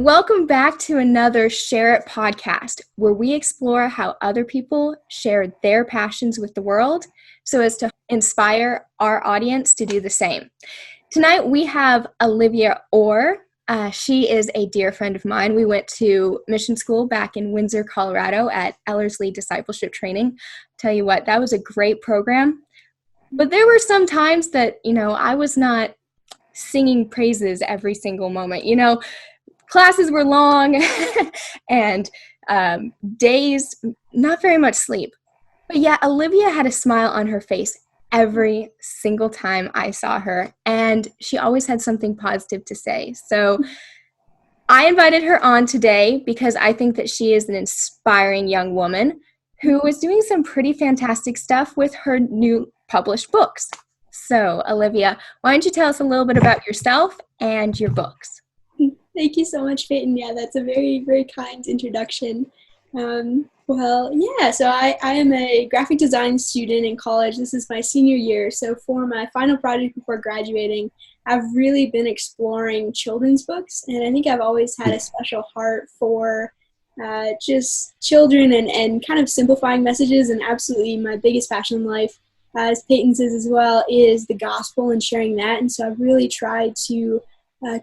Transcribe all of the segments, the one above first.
welcome back to another Share It podcast, where we explore how other people share their passions with the world so as to inspire our audience to do the same. Tonight we have Olivia Orr. She is a dear friend of mine. We went to mission school back in Windsor, Colorado at Ellerslie Discipleship Training. Tell you what, that was a great program. But there were some times that, I was not singing praises every single moment. Classes were long and days, not very much sleep. But yeah, Olivia had a smile on her face every single time I saw her, and she always had something positive to say. So I invited her on today because I think that she is an inspiring young woman who is doing some pretty fantastic stuff with her new published books. So, Olivia, why don't you tell us a little bit about yourself and your books? Thank you so much, Payton. Yeah, that's a very, very kind introduction. So I am a graphic design student in college. This is my senior year. So for my final project before graduating, I've really been exploring children's books. And I think I've always had a special heart for just children and kind of simplifying messages. And absolutely my biggest passion in life, as Payton says as well, is the gospel and sharing that. And so I've really tried to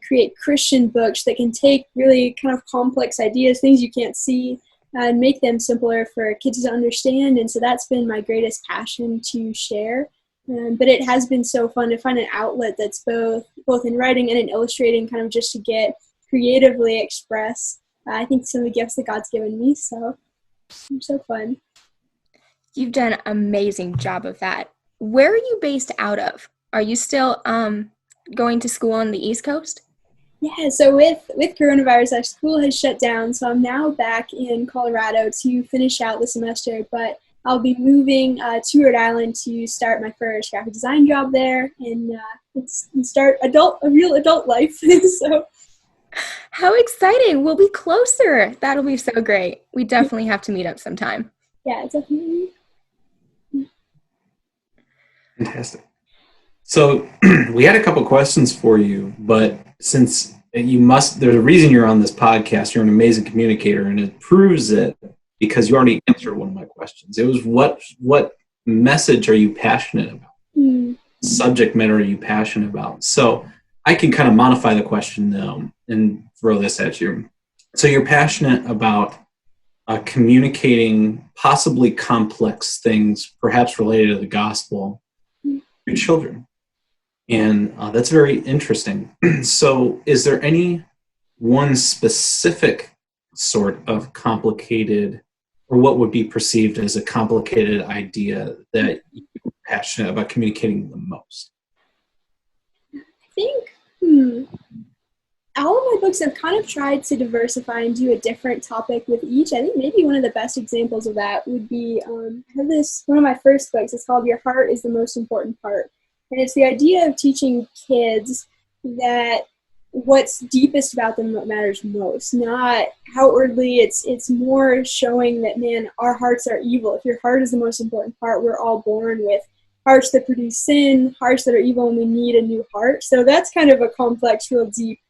create Christian books that can take really kind of complex ideas, things you can't see, and make them simpler for kids to understand. And so that's been my greatest passion to share. But it has been so fun to find an outlet that's both in writing and in illustrating, kind of just to get creatively express, I think, some of the gifts that God's given me. So it's so fun. You've done an amazing job of that. Where are you based out of? Are you still going to school on the East Coast? Yeah, so with coronavirus, our school has shut down, so I'm now back in Colorado to finish out the semester, but I'll be moving to Rhode Island to start my first graphic design job there and start a real adult life. So, how exciting! We'll be closer. That'll be so great. We definitely have to meet up sometime. Yeah, definitely. Fantastic. So we had a couple questions for you, but since there's a reason you're on this podcast, you're an amazing communicator, and it proves it because you already answered one of my questions. It was what message are you passionate about? Subject matter are you passionate about? So I can kind of modify the question now and throw this at you. So you're passionate about communicating possibly complex things, perhaps related to the gospel, to children. And that's very interesting. So is there any one specific sort of complicated, or what would be perceived as a complicated idea that you're passionate about communicating the most? I think all of my books have kind of tried to diversify and do a different topic with each. I think maybe one of the best examples of that would be, I have one of my first books. It's called Your Heart is the Most Important Part. And it's the idea of teaching kids that what's deepest about them, what matters most, not outwardly. It's more showing that, man, our hearts are evil. If your heart is the most important part, we're all born with hearts that produce sin, hearts that are evil, and we need a new heart. So that's kind of a complex, real deep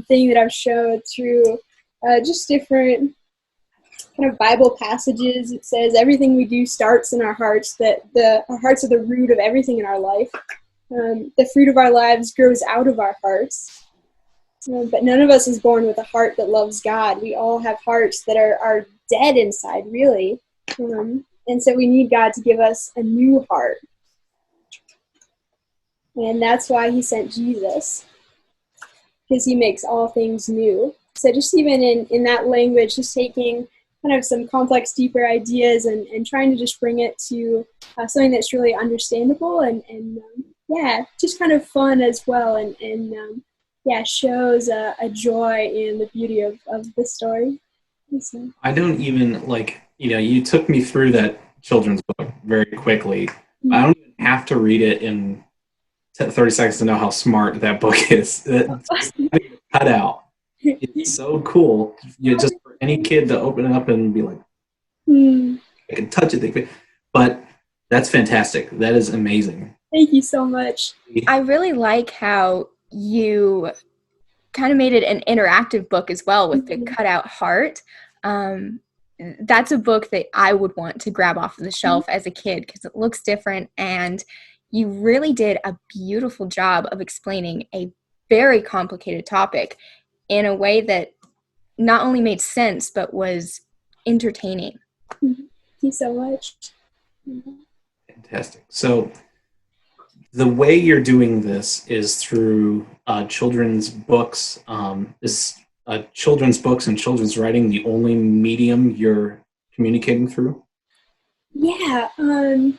thing that I've showed through just different kind of Bible passages. It says everything we do starts in our hearts, that our hearts are the root of everything in our life. The fruit of our lives grows out of our hearts. But none of us is born with a heart that loves God. We all have hearts that are dead inside, really. And so we need God to give us a new heart. And that's why he sent Jesus, because he makes all things new. So just even in that language, just taking kind of some complex, deeper ideas and trying to just bring it to something that's really understandable and just kind of fun as well. And shows a joy in the beauty of the story. So. I don't even you took me through that children's book very quickly. Mm-hmm. I don't even have to read it in 30 seconds to know how smart that book is. It's cut out. It's so cool. Just for any kid to open it up and be like, I can touch it. But that's fantastic. That is amazing. Thank you so much. I really like how you kind of made it an interactive book as well with the cutout heart. That's a book that I would want to grab off of the shelf as a kid because it looks different, and you really did a beautiful job of explaining a very complicated topic in a way that not only made sense but was entertaining. Thank you so much. Fantastic. So the way you're doing this is through children's books. Is children's books and children's writing the only medium you're communicating through? Yeah,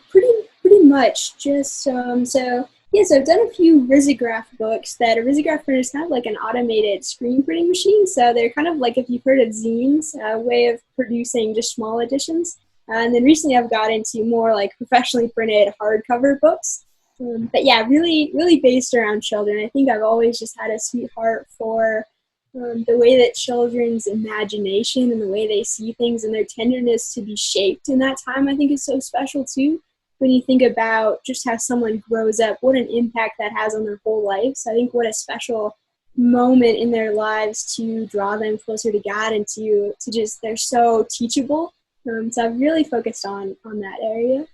pretty much. Just so I've done a few risograph books. That a risograph printer is kind of like an automated screen printing machine. So they're kind of like, if you've heard of zines, a way of producing just small editions. And then recently I've got into more like professionally printed hardcover books. But yeah, really based around children. I think I've always just had a sweetheart for the way that children's imagination and the way they see things and their tenderness to be shaped in that time, I think is so special too. When you think about just how someone grows up, what an impact that has on their whole life. So I think what a special moment in their lives to draw them closer to God and to just, they're so teachable. So I've really focused on that area.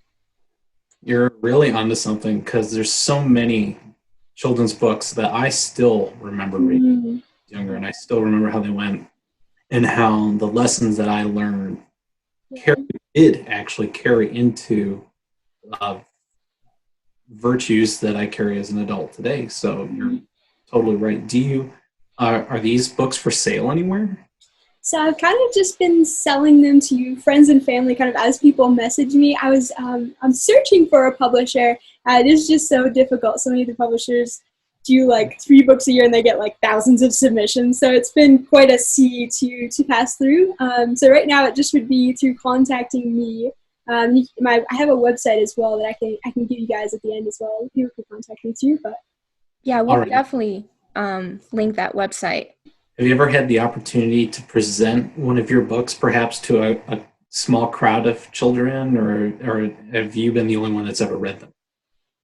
You're really onto something, because there's so many children's books that I still remember reading younger, and I still remember how they went and how the lessons that I learned did actually carry into virtues that I carry as an adult today. So you're totally right. Do you are these books for sale anywhere? So I've kind of just been selling them to friends and family kind of as people message me. I'm searching for a publisher. It is just so difficult. So many of the publishers do like 3 books a year and they get like thousands of submissions. So it's been quite a sea to pass through. So right now it just would be through contacting me. I have a website as well that I can give you guys at the end as well. People can contact me too. But yeah, we'll definitely link that website. Have you ever had the opportunity to present one of your books perhaps to a small crowd of children, or have you been the only one that's ever read them?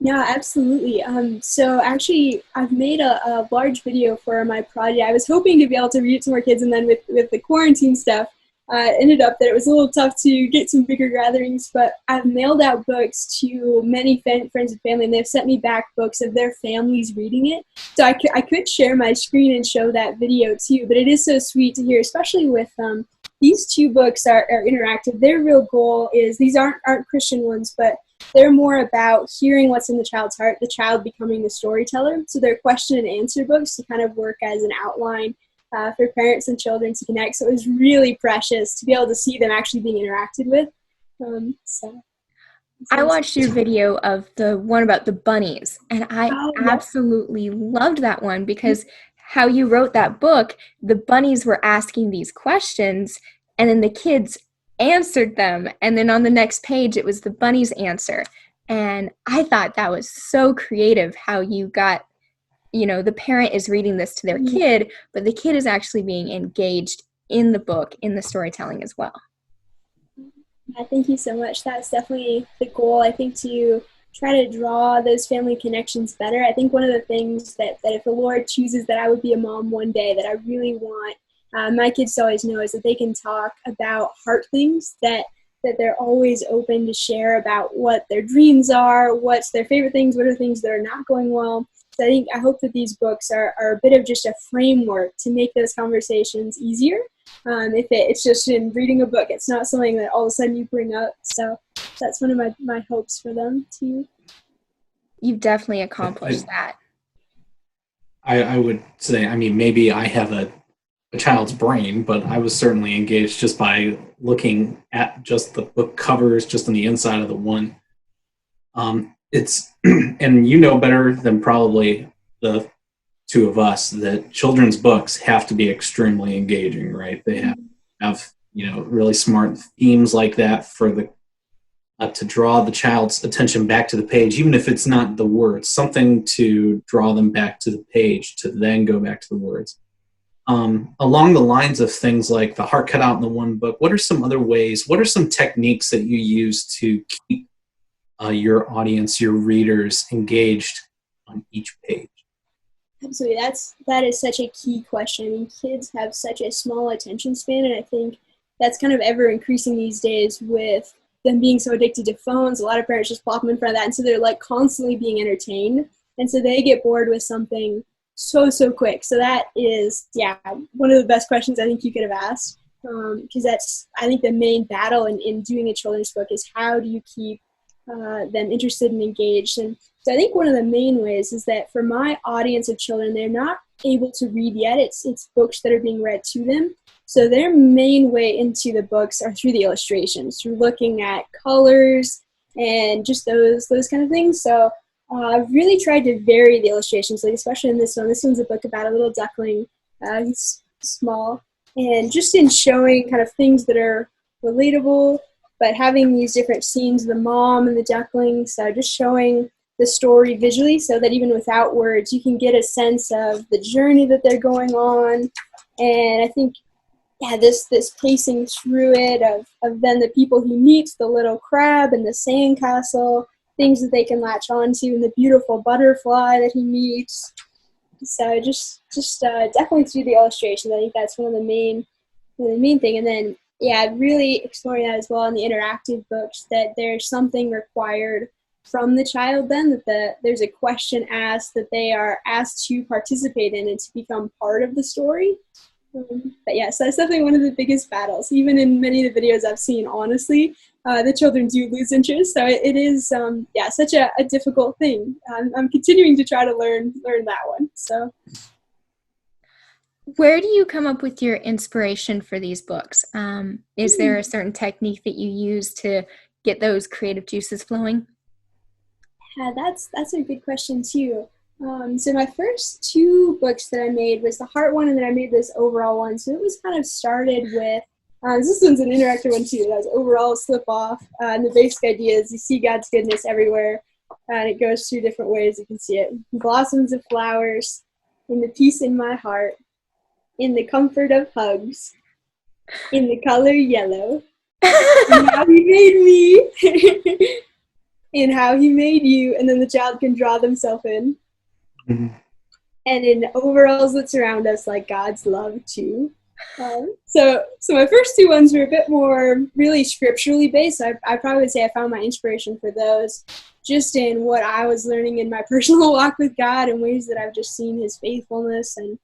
Yeah, absolutely. So actually, I've made a large video for my project. I was hoping to be able to read it to more kids, and then with the quarantine stuff, it ended up that it was a little tough to get some bigger gatherings, but I've mailed out books to many friends and family, and they've sent me back books of their families reading it. So I could share my screen and show that video too, but it is so sweet to hear, especially with these 2 books are interactive. Their real goal is, these aren't Christian ones, but they're more about hearing what's in the child's heart, the child becoming the storyteller. So they're question and answer books to kind of work as an outline for parents and children to connect. So it was really precious to be able to see them actually being interacted with. I watched your video of the one about the bunnies, and I absolutely loved that one, because how you wrote that book, the bunnies were asking these questions, and then the kids answered them, and then on the next page it was the bunny's answer. And I thought that was so creative, how you got, the parent is reading this to their kid, but the kid is actually being engaged in the book, in the storytelling as well. Thank you so much. That's definitely the goal, I think, to try to draw those family connections better. I think one of the things that if the Lord chooses that I would be a mom one day, that I really want my kids to always know is that they can talk about heart things, that they're always open to share about what their dreams are, what's their favorite things, what are things that are not going well. So I hope that these books are a bit of just a framework to make those conversations easier. If it's just in reading a book, it's not something that all of a sudden you bring up. So that's one of my hopes for them too. You've definitely accomplished that. I would say, maybe I have a child's brain, but I was certainly engaged just by looking at just the book covers, just on the inside of the one. It's and better than probably the 2 of us that children's books have to be extremely engaging, right? They have really smart themes like that for the to draw the child's attention back to the page, even if it's not the words, something to draw them back to the page to then go back to the words. Along the lines of things like the heart cut out in the one book, what are some other ways, what are some techniques that you use to keep your audience, your readers engaged on each page? Absolutely. That is such a key question. I mean, kids have such a small attention span, and I think that's kind of ever increasing these days with them being so addicted to phones. A lot of parents just plop them in front of that, and so they're like constantly being entertained, and so they get bored with something so quick. So that is, yeah, one of the best questions I think you could have asked, because that's, I think, the main battle in doing a children's book is how do you keep them interested and engaged. And so I think one of the main ways is that for my audience of children, they're not able to read yet. It's books that are being read to them. So their main way into the books are through the illustrations, through looking at colors and just those kind of things. So I've really tried to vary the illustrations, like especially in this one. This one's a book about a little duckling. He's small. And just in showing kind of things that are relatable, but having these different scenes of the mom and the duckling, so just showing the story visually so that even without words, you can get a sense of the journey that they're going on. And I think, yeah, this pacing through it of then the people he meets, the little crab and the sandcastle, things that they can latch onto, and the beautiful butterfly that he meets. So just definitely through the illustrations, I think that's one of the main thing. And then, yeah, really exploring that as well in the interactive books, that there's something required from the child then, that there's a question asked that they are asked to participate in and to become part of the story. But yes, that's definitely one of the biggest battles. Even in many of the videos I've seen, honestly, the children do lose interest. So it is, such a difficult thing. I'm continuing to try to learn that one. So. Where do you come up with your inspiration for these books? Is there a certain technique that you use to get those creative juices flowing? Yeah, that's a good question too. So my first two books that I made was the heart one, and then I made this overall one. So it was kind of started with, this one's an interactive one too. That's overall slip off. And the basic idea is you see God's goodness everywhere, and it goes through different ways. You can see it. Blossoms of flowers, in the peace in my heart, in the comfort of hugs, in the color yellow, and how he made me, and how he made you, and then the child can draw themselves in. Mm-hmm. And in overalls that surround us like God's love too. So my first two ones were a bit more really scripturally based. I probably would say I found my inspiration for those just in what I was learning in my personal walk with God, and ways that I've just seen his faithfulness and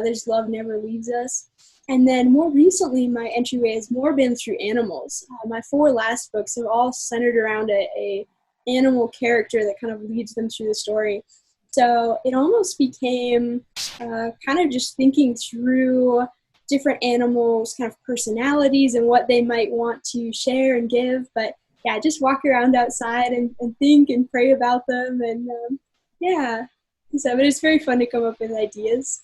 his love never leaves us. And then more recently, my entryway has more been through animals. My 4 last books have all centered around a animal character that kind of leads them through the story. So it almost became kind of just thinking through different animals' kind of personalities and what they might want to share and give. But yeah, just walk around outside and think and pray about them. And but it's very fun to come up with ideas.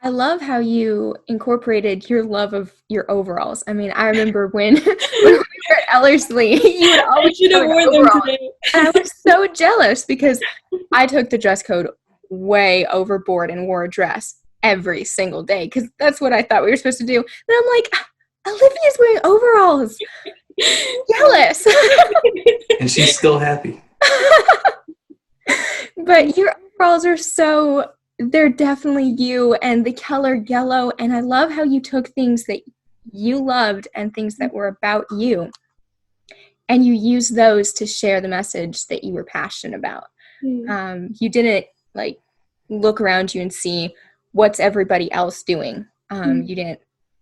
I love how you incorporated your love of your overalls. I mean, I remember when we were at Ellerslie, you would always wear overalls. And I was so jealous because I took the dress code way overboard and wore a dress every single day because that's what I thought we were supposed to do. And I'm like, Olivia's wearing overalls. Jealous. And she's still happy. But your overalls are they're definitely you, and the color yellow, and I love how you took things that you loved and things that were about you, and you used those to share the message that you were passionate about. You didn't like look around you and see what's everybody else doing. You didn't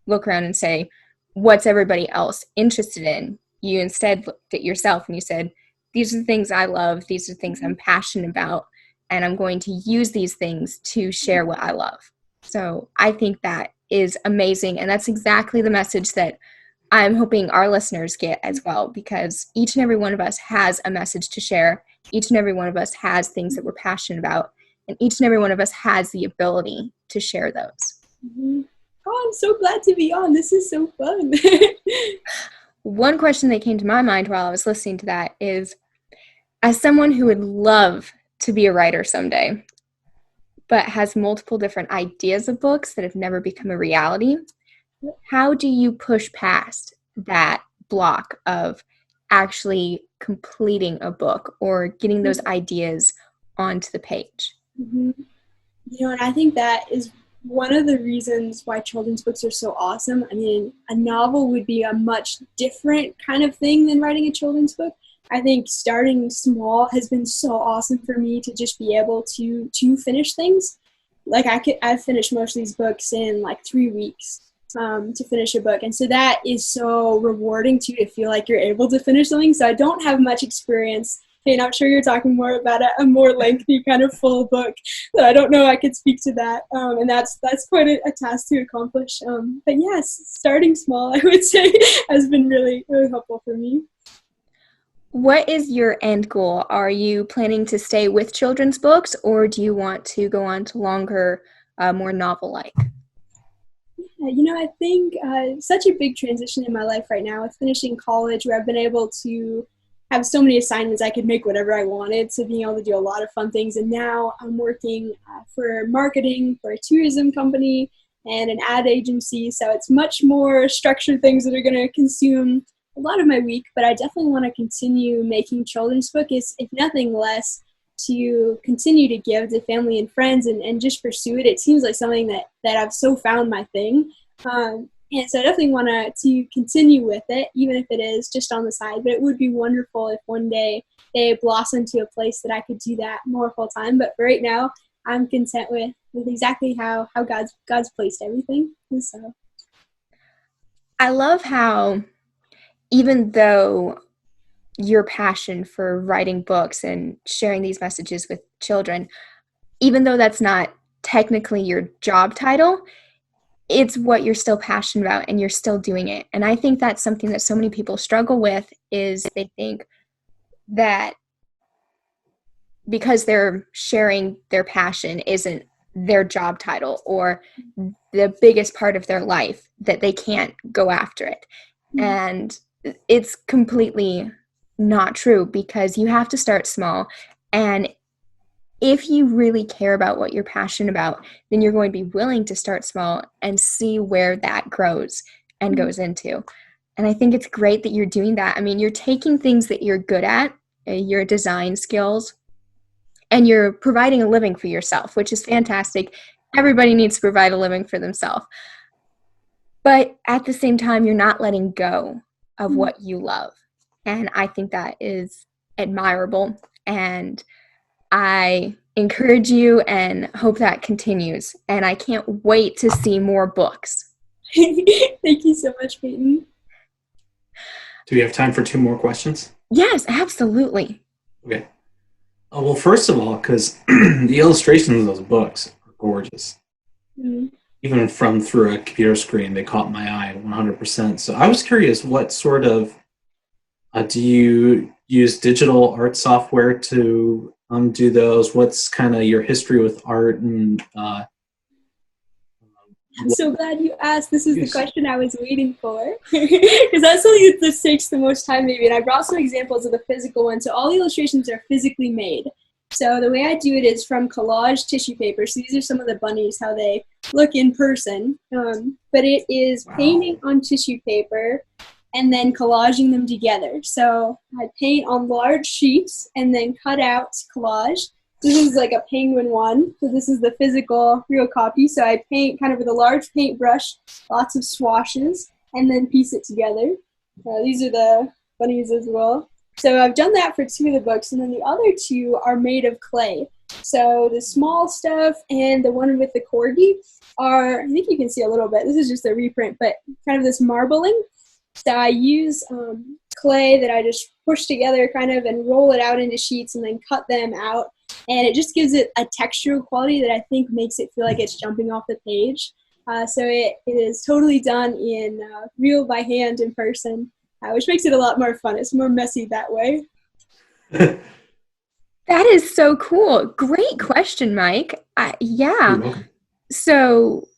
look around and say, what's everybody else interested in? You instead looked at yourself and you said, these are the things I love, these are the things I'm passionate about, and I'm going to use these things to share what I love. So I think that is amazing, and that's exactly the message that I'm hoping our listeners get as well, because each and every one of us has a message to share. Each and every one of us has things that we're passionate about, and each and every one of us has the ability to share those. Mm-hmm. Oh, I'm so glad to be on. This is so fun. One question that came to my mind while I was listening to that is, as someone who would love to be a writer someday, but has multiple different ideas of books that have never become a reality, how do you push past that block of actually completing a book or getting those ideas onto the page? Mm-hmm. And I think that is one of the reasons why children's books are so awesome. I mean, a novel would be a much different kind of thing than writing a children's book. I think starting small has been so awesome for me to just be able to finish things. Like I've finished most of these books in like 3 weeks to finish a book, and so that is so rewarding too, to feel like you're able to finish something. So I don't have much experience. And I'm sure you're talking more about a more lengthy kind of full book. So I don't know I could speak to that, and that's quite a task to accomplish. But yes, starting small, I would say, has been really, really helpful for me. What is your end goal? Are you planning to stay with children's books, or do you want to go on to longer, more novel-like? I think such a big transition in my life right now with finishing college, where I've been able to have so many assignments. I could make whatever I wanted, so being able to do a lot of fun things. And now I'm working for marketing for a tourism company and an ad agency, so it's much more structured things that are going to consume a lot of my week. But I definitely want to continue making children's books, if nothing less, to continue to give to family and friends and just pursue it. It seems like something that I've so found my thing. And so I definitely want to continue with it, even if it is just on the side. But it would be wonderful if one day they blossom to a place that I could do that more full time. But for right now, I'm content with exactly how God's placed everything. And so I love how, even though your passion for writing books and sharing these messages with children, even though that's not technically your job title, it's what you're still passionate about and you're still doing it. And I think that's something that so many people struggle with, is they think that because they're sharing their passion isn't their job title or the biggest part of their life, that they can't go after it. And it's completely not true, because you have to start small. And if you really care about what you're passionate about, then you're going to be willing to start small and see where that grows and goes into. And I think it's great that you're doing that. I mean, you're taking things that you're good at, your design skills, and you're providing a living for yourself, which is fantastic. Everybody needs to provide a living for themselves. But at the same time, you're not letting go of what you love. And I think that is admirable. And I encourage you and hope that continues. And I can't wait to see more books. Thank you so much, Payton. Do we have time for 2 more questions? Yes, absolutely. Okay. Well, first of all, because the illustrations of those books are gorgeous. Even from through a computer screen, they caught my eye 100%. So I was curious, what sort of, do you use digital art software to do those? What's kind of your history with art? And I'm so glad you asked. This is the question I was waiting for, because that's something that takes the most time maybe. And I brought some examples of the physical ones. So all the illustrations are physically made. So the way I do it is from collage tissue paper. So these are some of the bunnies, how they look in person. But it is painting on tissue paper and then collaging them together. So I paint on large sheets and then cut out collage. This is like a penguin one. So this is the physical real copy. So I paint kind of with a large paintbrush, lots of swashes, and then piece it together. These are the bunnies as well. So I've done that for 2 of the books, and then the other 2 are made of clay. So the small stuff and the one with the corgi are, I think you can see a little bit. This is just a reprint, but kind of this marbling. So I use clay that I just push together kind of and roll it out into sheets and then cut them out. And it just gives it a textural quality that I think makes it feel like it's jumping off the page. So it is totally done in real by hand in person, which makes it a lot more fun. It's more messy that way. That is so cool. Great question, Mike. Yeah. So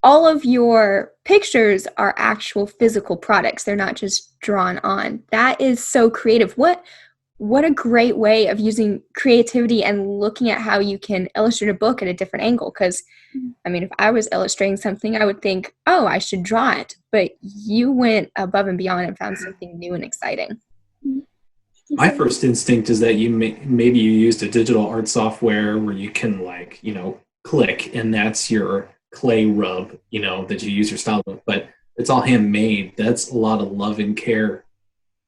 all of your pictures are actual physical products. They're not just drawn on. That is so creative. What a great way of using creativity and looking at how you can illustrate a book at a different angle. Because, I mean, if I was illustrating something, I would think, oh, I should draw it. But you went above and beyond and found something new and exciting. My first instinct is that maybe you used a digital art software where you can click, and that's your clay rub, that you use your style book, but it's all handmade. That's a lot of love and care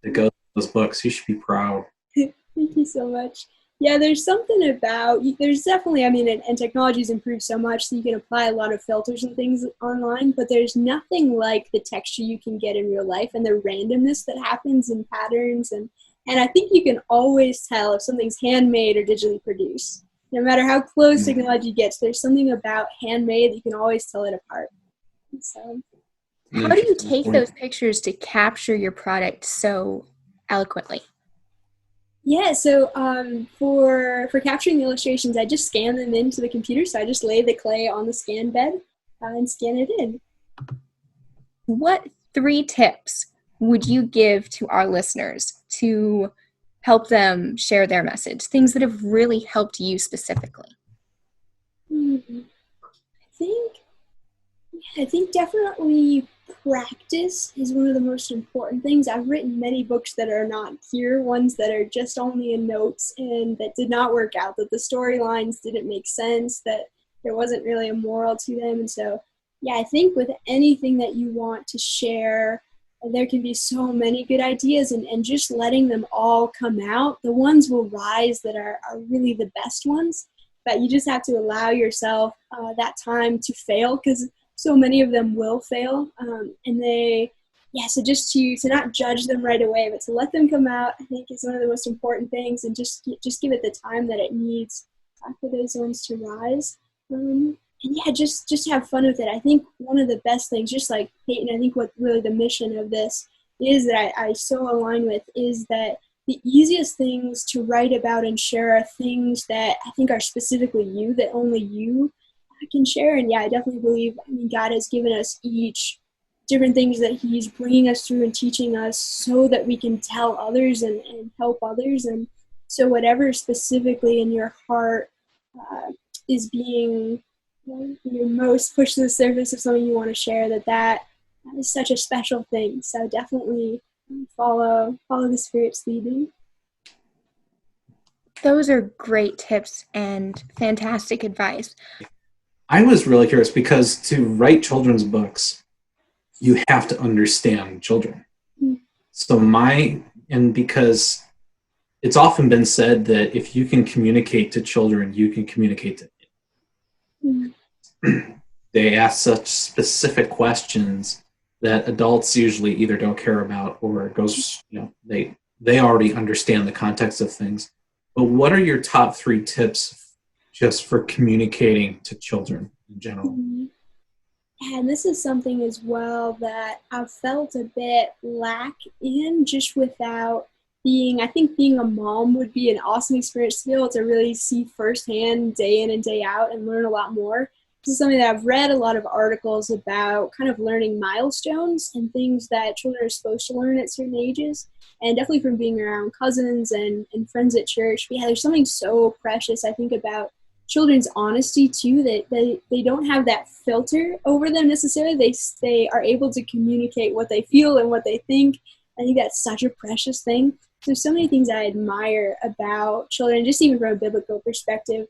that goes in those books. You should be proud. Thank you so much. Yeah, there's something about, there's definitely, and technology's improved so much so you can apply a lot of filters and things online, but there's nothing like the texture you can get in real life and the randomness that happens in patterns. And I think you can always tell if something's handmade or digitally produced. No matter how close technology gets, there's something about handmade that you can always tell it apart. So, how do you take those pictures to capture your product so eloquently? Yeah, so for capturing the illustrations, I just scan them into the computer. So I just lay the clay on the scan bed and scan it in. What 3 tips would you give to our listeners to help them share their message? Things that have really helped you specifically? I think definitely practice is one of the most important things. I've written many books that are not here, ones that are just only in notes and that did not work out, that the storylines didn't make sense, that there wasn't really a moral to them. And so, yeah, I think with anything that you want to share, there can be so many good ideas, and just letting them all come out. The ones will rise that are really the best ones, but you just have to allow yourself that time to fail, because so many of them will fail. So just to not judge them right away, but to let them come out, I think is one of the most important things, and just give it the time that it needs for those ones to rise. Just have fun with it. I think one of the best things, just like Payton, I think what really the mission of this is that I so align with, is that the easiest things to write about and share are things that I think are specifically you, that only you can share. And yeah, I definitely believe, God has given us each different things that he's bringing us through and teaching us so that we can tell others and help others. And so whatever specifically in your heart is being most pushed to the surface of something you want to share, that is such a special thing. So definitely follow the Spirit's leading. Those are great tips and fantastic advice. I was really curious, because to write children's books, you have to understand children. So because it's often been said that if you can communicate to children, you can communicate to they ask such specific questions that adults usually either don't care about, or it goes, they already understand the context of things. But what are your top 3 tips just for communicating to children in general? And this is something as well that I've felt a bit lack in, just without I think being a mom would be an awesome experience to be able to really see firsthand, day in and day out, and learn a lot more. This is something that I've read a lot of articles about, kind of learning milestones and things that children are supposed to learn at certain ages. And definitely from being around cousins and friends at church. But yeah, there's something so precious, I think, about children's honesty too, that they don't have that filter over them necessarily. They are able to communicate what they feel and what they think. I think that's such a precious thing. There's so many things I admire about children, just even from a biblical perspective.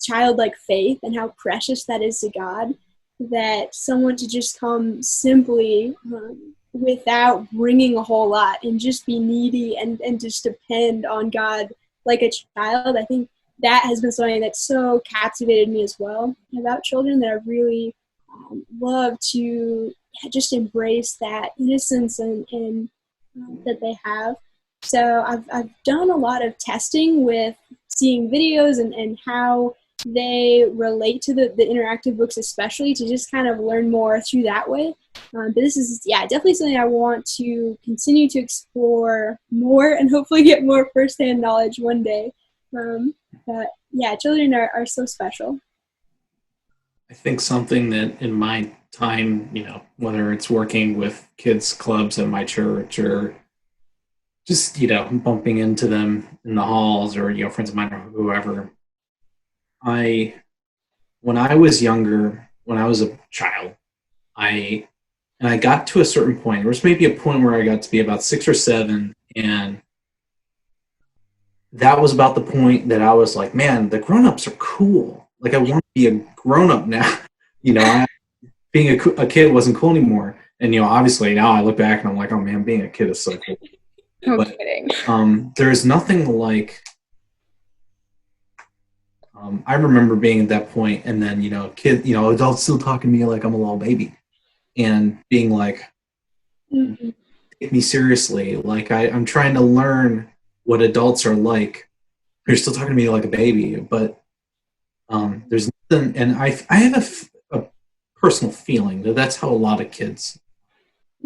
Childlike faith and how precious that is to God, that someone to just come simply without bringing a whole lot and just be needy and just depend on God like a child. I think that has been something that so captivated me as well about children, that I really love to just embrace that innocence and that they have. So I've done a lot of testing with seeing videos and how they relate to the interactive books, especially, to just kind of learn more through that way. But this is, definitely something I want to continue to explore more and hopefully get more firsthand knowledge one day. But children are so special. I think something that in my time, whether it's working with kids clubs at my church or just, bumping into them in the halls or, friends of mine or whoever, when I was younger, when I was a child, I got to a certain point. There was maybe a point where I got to be about 6 or 7, and that was about the point that I was like, man, the grown-ups are cool. like I want to be a grown up now. Being a kid wasn't cool anymore. And obviously now I look back and I'm like, oh man, being a kid is so cool. No But kidding. there's nothing like. I remember being at that point, and then adults still talking to me like I'm a little baby, and being like, take me seriously. Like I'm trying to learn what adults are like. You're still talking to me like a baby, but there's nothing. And I have a personal feeling that that's how a lot of kids,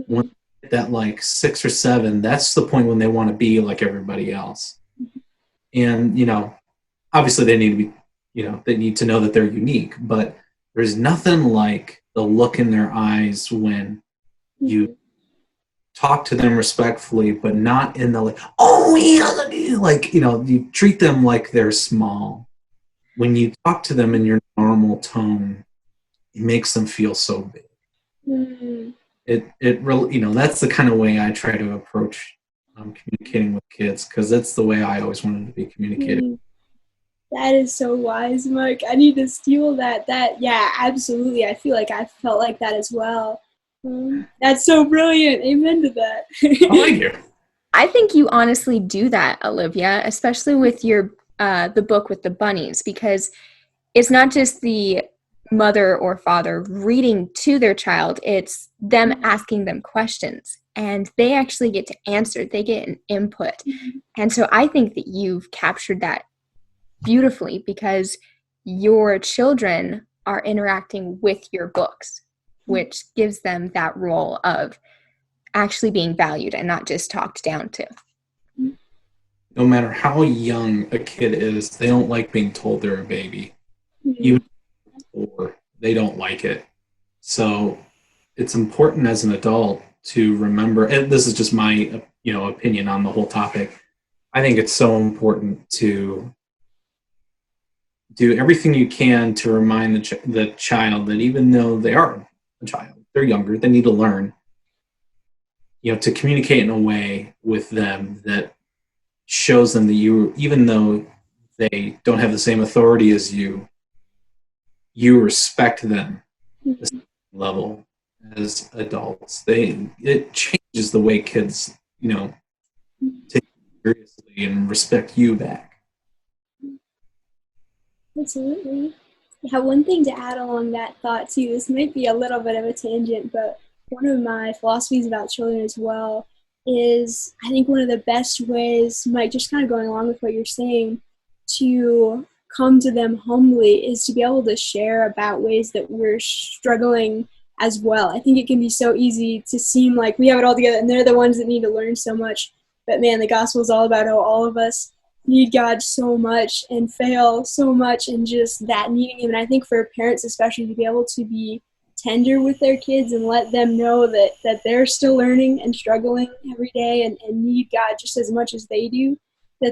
when that like 6 or 7, that's the point when they want to be like everybody else. And obviously they need to be, they need to know that they're unique. But there's nothing like the look in their eyes when you talk to them respectfully, but not in the like, oh yeah, like you treat them like they're small. When you talk to them in your normal tone, it makes them feel so big. It really, that's the kind of way I try to approach communicating with kids, because that's the way I always wanted to be communicated. That is so wise, Mike. I need to steal that. Yeah, absolutely. I feel like I felt like that as well. That's so brilliant. Amen to that. Thank you. I think you honestly do that, Olivia, especially with your the book with the bunnies, because it's not just the mother or father reading to their child, it's them asking them questions, and they actually get to answer. They get an input. And so I think that you've captured that beautifully, because your children are interacting with your books, which gives them that role of actually being valued and not just talked down to. No matter how young a kid is, they don't like being told they're a baby. Even or they don't like it. So it's important as an adult to remember, and this is just my opinion on the whole topic. I think it's so important to do everything you can to remind the child that even though they are a child, they're younger, they need to learn, to communicate in a way with them that shows them that you, even though they don't have the same authority as you respect them the same level as adults. It changes the way kids, take you seriously and respect you back. Absolutely. Yeah, one thing to add along that thought too, this might be a little bit of a tangent, but one of my philosophies about children as well is, I think one of the best ways, Mike, just kind of going along with what you're saying, to come to them humbly is to be able to share about ways that we're struggling as well. I think it can be so easy to seem like we have it all together and they're the ones that need to learn so much. But man, the gospel is all about how all of us need God so much and fail so much, and just that needing Him. And I think for parents especially, to be able to be tender with their kids and let them know that they're still learning and struggling every day and need God just as much as they do,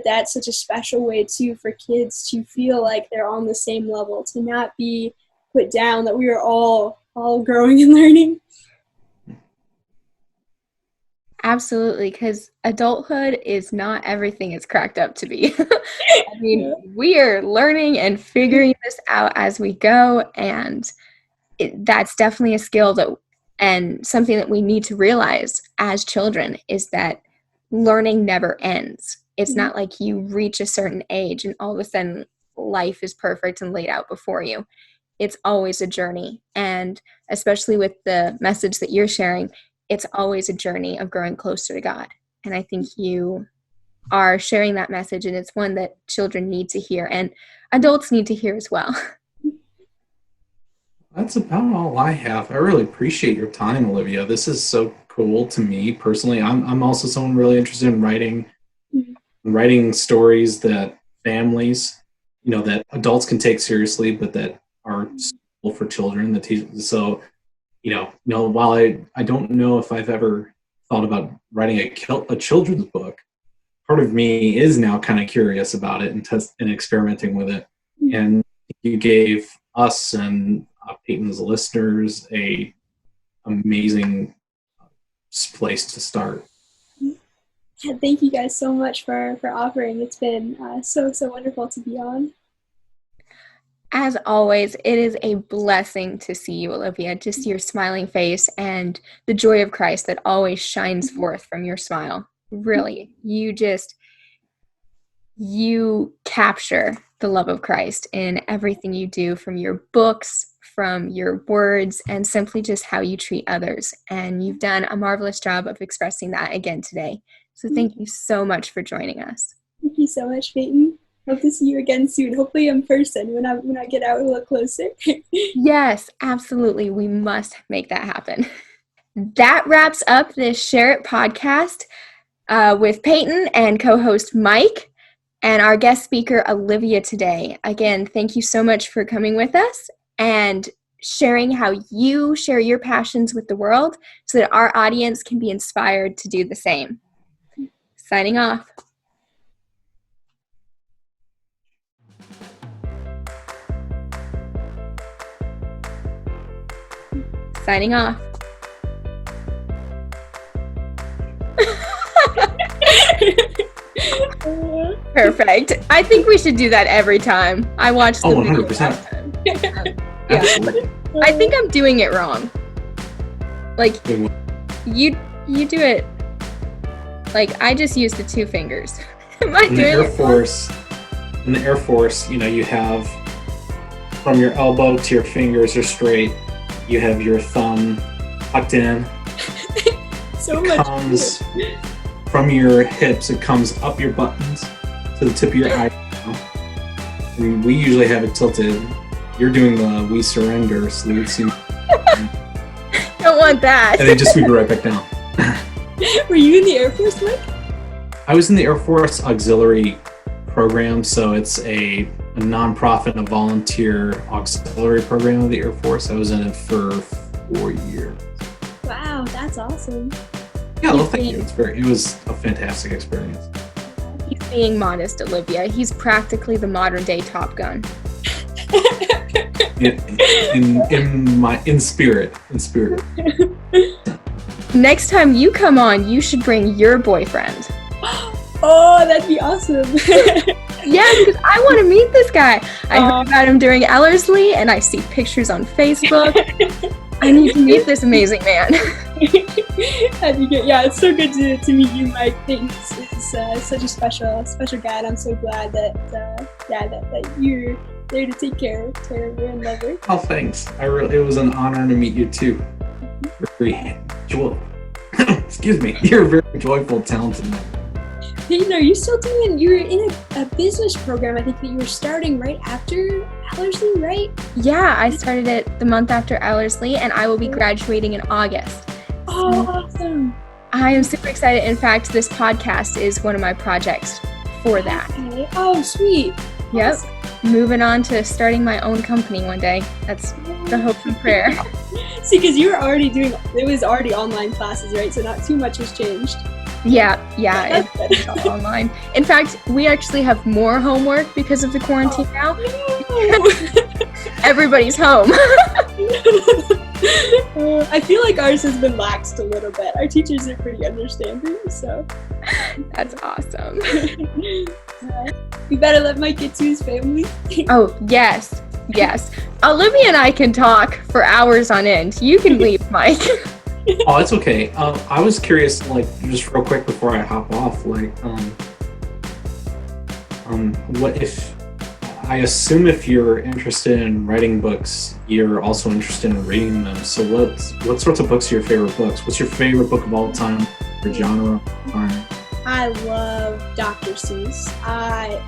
that's such a special way too for kids to feel like they're on the same level, to not be put down, that we are all growing and learning. Absolutely, because adulthood is not everything it's cracked up to be. I mean, we are learning and figuring this out as we go, and that's definitely a skill and something that we need to realize as children, is that learning never ends. It's not like you reach a certain age and all of a sudden life is perfect and laid out before you. It's always a journey, and especially with the message that you're sharing, it's always a journey of growing closer to God. And I think you are sharing that message, and it's one that children need to hear and adults need to hear as well. That's about all I have. I really appreciate your time, Olivia. This is so cool to me personally. I'm also someone really interested in writing stories that families, that adults can take seriously, but that are suitable for children. So, while I don't know if I've ever thought about writing a children's book, part of me is now kind of curious about it and experimenting with it. And you gave us and Payton's listeners a amazing place to start. Thank you guys so much for offering. It's been so wonderful to be on. As always, it is a blessing to see you, Olivia. Just your smiling face and the joy of Christ that always shines forth from your smile. Really, you capture the love of Christ in everything you do, from your books, from your words, and simply just how you treat others. And you've done a marvelous job of expressing that again today. So thank you so much for joining us. Thank you so much, Payton. Hope to see you again soon. Hopefully in person when I get out a little closer. Yes, absolutely. We must make that happen. That wraps up this Share It podcast with Payton and co-host Mike and our guest speaker, Olivia, today. Again, thank you so much for coming with us and sharing how you share your passions with the world so that our audience can be inspired to do the same. Signing off. Signing off. Perfect. I think we should do that every time. I watched the video 100%. last time. Absolutely. I think I'm doing it wrong. Like, you do it. Like, I just use the two fingers. Am I In the doing Air it Force, you have from your elbow to your fingers are straight. You have your thumb tucked in. So It much. comes from your hips. It comes up your buttons to the tip of your eyebrow. And we usually have it tilted. You're doing the "We Surrender" salute, so Don't want that. and then just sweep it right back down. Were you in the Air Force, Mike? I was in the Air Force Auxiliary Program, so it's a nonprofit and a volunteer auxiliary program of the Air Force. I was in it for 4 years. Wow, that's awesome. Yeah, well, thank you. It was a fantastic experience. He's being modest, Olivia. He's practically the modern day Top Gun. In spirit. Next time you come on, you should bring your boyfriend. Oh, that'd be awesome. Yeah, because I want to meet this guy. I heard about him during Ellerslie, and I see pictures on Facebook. I need to meet this amazing man. That'd be good. Yeah, it's so good to meet you, Mike. Thanks. It's such a special guy, and I'm so glad that you're there to take care of her and love her. Oh, thanks. It was an honor to meet you too. Very excuse me. You're a very joyful, talented man. Payton, are you still you're in a business program, I think, that you were starting right after Ellerslie, right? Yeah, I started it the month after Ellerslie, and I will be graduating in August. Oh, awesome. I am super excited. In fact, this podcast is one of my projects for that. Okay. Oh, sweet. Yep. Awesome. Moving on to starting my own company one day. That's the hope and prayer. See, because you were already it was already online classes, right? So not too much has changed. Yeah, it's all online. In fact, we actually have more homework because of the quarantine now. Everybody's home. I feel like ours has been laxed a little bit. Our teachers are pretty understanding, so. That's awesome. We better let Mike get to his family. Oh, yes. Olivia and I can talk for hours on end. You can leave, Mike. Oh, it's okay. I was curious, just real quick before I hop off, what if, I assume if you're interested in writing books, you're also interested in reading them. So what sorts of books are your favorite books? What's your favorite book of all time, or genre? I love Dr. Seuss. I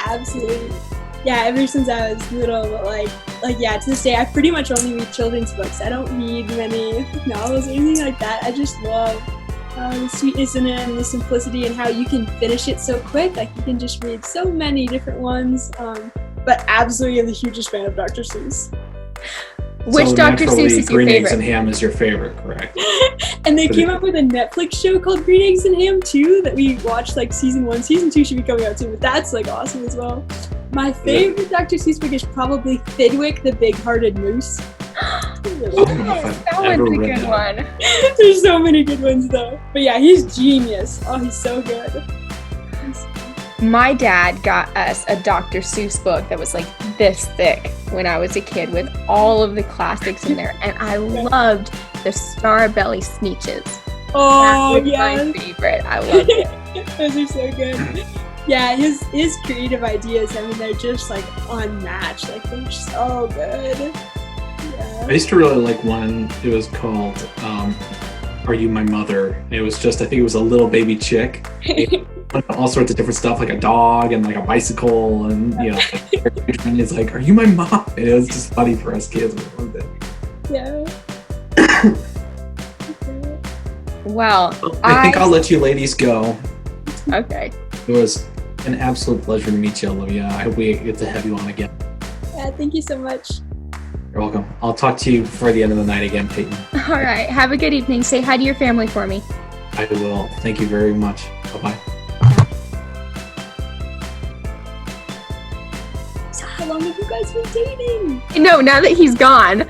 absolutely, ever since I was little, but to this day, I pretty much only read children's books. I don't read many novels or anything like that. I just love the sweetness in it and the simplicity and how you can finish it so quick. You can just read so many different ones. But absolutely, I'm the hugest fan of Dr. Seuss. Which Dr. Seuss is your Green Eggs and favorite? Ham is your favorite, correct? And they came up with a Netflix show called Green Eggs and Ham too that we watched season 1. Season 2 should be coming out too, but that's awesome as well. My favorite Dr. Seuss book is probably Fidwick the Big-Hearted Moose. Yes, that one's a good one. There's so many good ones though. But yeah, he's genius. Oh, he's so good. My dad got us a Dr. Seuss book that was like this thick when I was a kid with all of the classics in there. And I loved the Starbelly Sneetches. Oh, that was yeah. my favorite. I loved it. Those are so good. Yeah, his creative ideas, I mean, they're just like unmatched. Like, they're so good. Yeah. I used to really like one. It was called Are You My Mother? It was just, I think it was a little baby chick. All sorts of different stuff, like a dog and like a bicycle, and and it's like, are you my mom? And it was just funny for us kids. We loved it. Yeah. Well, I think I'll let you ladies go. Okay. It was an absolute pleasure to meet you, Olivia. I hope we get to have you on again. Yeah, thank you so much. You're welcome. I'll talk to you before the end of the night again, Payton. All right. Have a good evening. Say hi to your family for me. I will. Thank you very much. Bye-bye. So how long have you guys been dating? No, now that he's gone.